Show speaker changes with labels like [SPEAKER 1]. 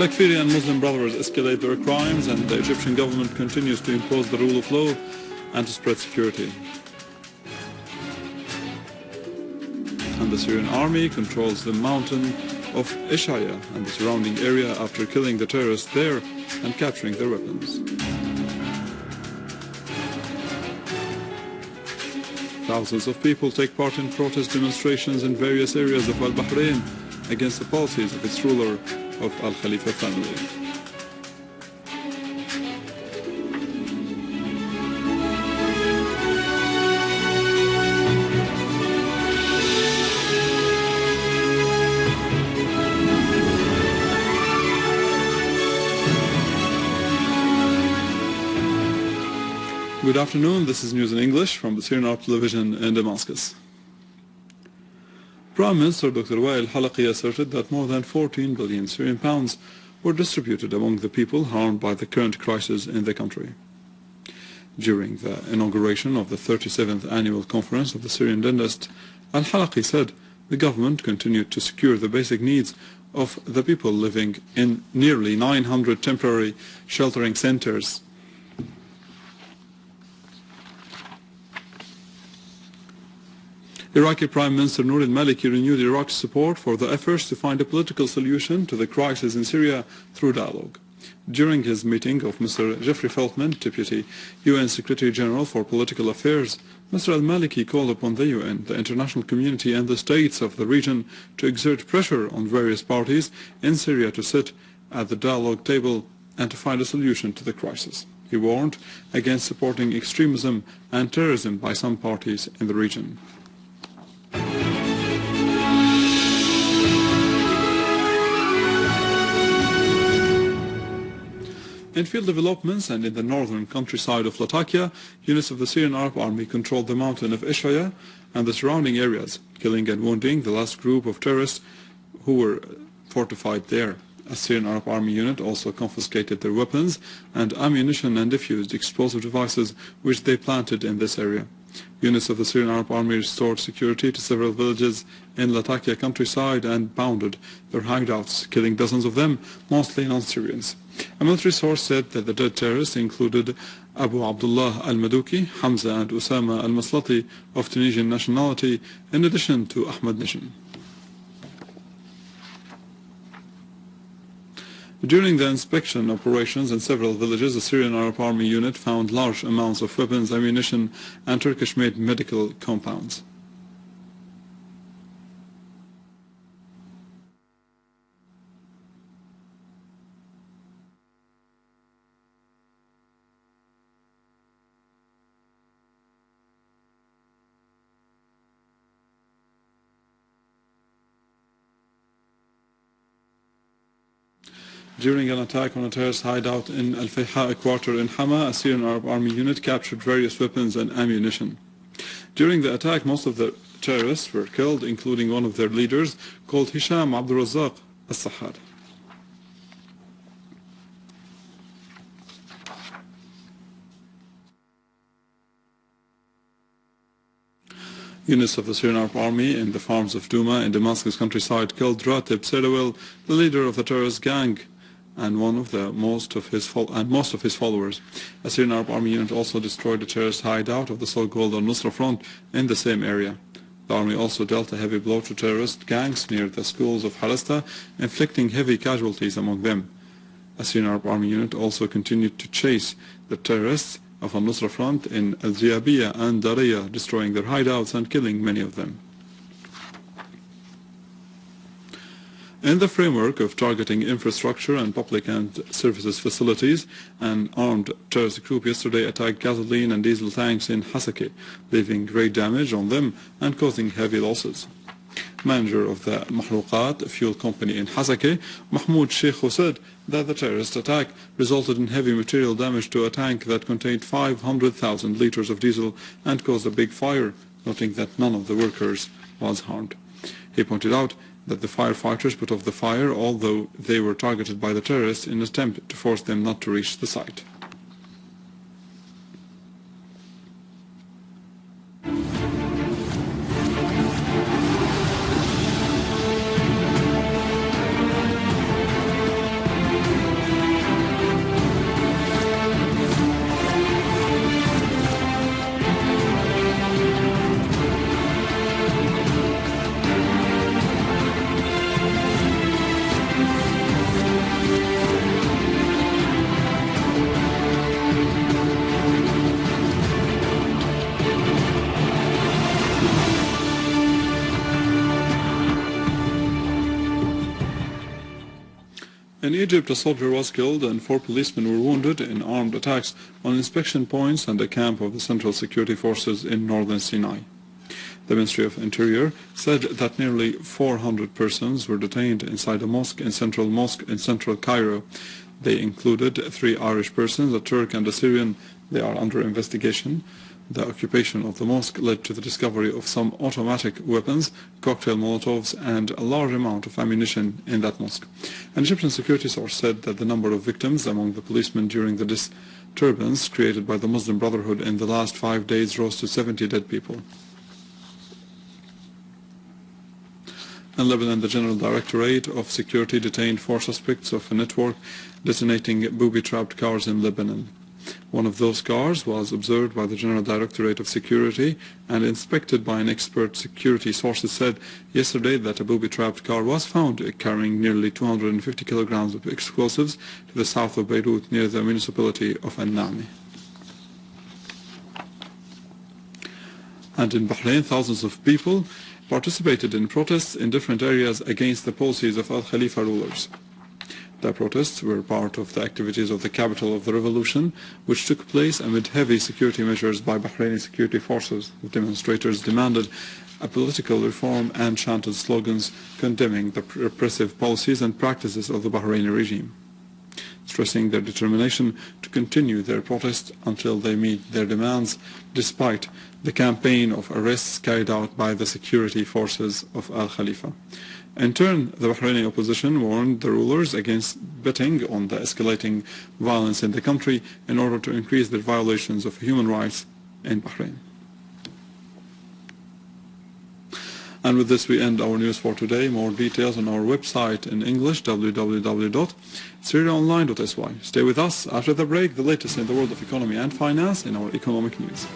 [SPEAKER 1] Takfiri and Muslim brothers escalate their crimes, and the Egyptian government continues to impose the rule of law and to spread security. And the Syrian army controls the mountain of Ishaya and the surrounding area after killing the terrorists there and capturing their weapons. Thousands of people take part in protest demonstrations in various areas of Al-Bahrain against the policies of its ruler of Al-Khalifa family. Good afternoon, this is News in English from the Syrian Arab Television in Damascus. Prime Minister Dr. al-Assad asserted that more than 14 billion Syrian pounds were distributed among the people harmed by the current crisis in the country. During the inauguration of the 37th annual conference of the Syrian dentist, al-Assad said the government continued to secure the basic needs of the people living in nearly 900 temporary sheltering centers. Iraqi Prime Minister Noor al-Maliki renewed Iraq's support for the efforts to find a political solution to the crisis in Syria through dialogue. During his meeting of Mr. Jeffrey Feltman, Deputy UN Secretary General for Political Affairs, Mr. al-Maliki called upon the UN, the international community and the states of the region to exert pressure on various parties in Syria to sit at the dialogue table and to find a solution to the crisis. He warned against supporting extremism and terrorism by some parties in the region. In field developments and in the northern countryside of Lattakia, units of the Syrian Arab Army controlled the mountain of Ishaya and the surrounding areas, killing and wounding the last group of terrorists who were fortified there. A Syrian Arab Army unit also confiscated their weapons and ammunition and defused explosive devices which they planted in this area. Units of the Syrian Arab Army restored security to several villages in Lattakia countryside and pounded their hideouts, killing dozens of them, mostly non-Syrians. A military source said that the dead terrorists included Abu Abdullah al-Maduki, Hamza and Usama al-Maslati of Tunisian nationality, in addition to Ahmad Nishan. During the inspection operations in several villages, the Syrian Arab Army unit found large amounts of weapons, ammunition and Turkish-made medical compounds. During an attack on a terrorist hideout in al-Fayha quarter in Hama, a Syrian Arab Army unit captured various weapons and ammunition. During the attack, most of the terrorists were killed, including one of their leaders, called Hisham Abdul Razzaq al-Sahad. Units of the Syrian Arab Army in the farms of Duma in Damascus countryside killed Ratib Serawil, the leader of the terrorist gang, and most of his followers. A Syrian Arab Army unit also destroyed the terrorist hideout of the so-called al-Nusra Front in the same area. The army also dealt a heavy blow to terrorist gangs near the schools of Halasta, inflicting heavy casualties among them. A Syrian Arab Army unit also continued to chase the terrorists of al-Nusra Front in al-Ziyabiya and Daraya, destroying their hideouts and killing many of them. In the framework of targeting infrastructure and public and services facilities, an armed terrorist group yesterday attacked gasoline and diesel tanks in Hasaka, leaving great damage on them and causing heavy losses. Manager of the Mahruqat fuel company in Hasaka, Mahmoud Sheikh, said that the terrorist attack resulted in heavy material damage to a tank that contained 500,000 liters of diesel and caused a big fire, noting that none of the workers was harmed. He pointed out that the firefighters put off the fire, although they were targeted by the terrorists in an attempt to force them not to reach the site. In Egypt, a soldier was killed and 4 policemen were wounded in armed attacks on inspection points and a camp of the Central Security Forces in northern Sinai. The Ministry of Interior said that nearly 400 persons were detained inside a mosque in central Cairo. They included 3 Irish persons, a Turk and a Syrian. They are under investigation. The occupation of the mosque led to the discovery of some automatic weapons, cocktail molotovs, and a large amount of ammunition in that mosque. An Egyptian security source said that the number of victims among the policemen during the disturbance created by the Muslim Brotherhood in the last 5 days rose to 70 dead people. In Lebanon, the General Directorate of Security detained 4 suspects of a network detonating booby-trapped cars in Lebanon. One of those cars was observed by the General Directorate of Security and inspected by an expert. Security sources said yesterday that a booby-trapped car was found carrying nearly 250 kilograms of explosives to the south of Beirut near the municipality of An-Nami. And in Bahrain, thousands of people participated in protests in different areas against the policies of al-Khalifa rulers. The protests were part of the activities of the capital of the revolution, which took place amid heavy security measures by Bahraini security forces. The demonstrators demanded a political reform and chanted slogans condemning the repressive policies and practices of the Bahraini regime, stressing their determination to continue their protest until they meet their demands, despite the campaign of arrests carried out by the security forces of al-Khalifa. In turn, the Bahraini opposition warned the rulers against betting on the escalating violence in the country in order to increase their violations of human rights in Bahrain. And with this we end our news for today. More details on our website in English, www.syriaonline.sy. Stay with us. After the break, the latest in the world of economy and finance in our economic news.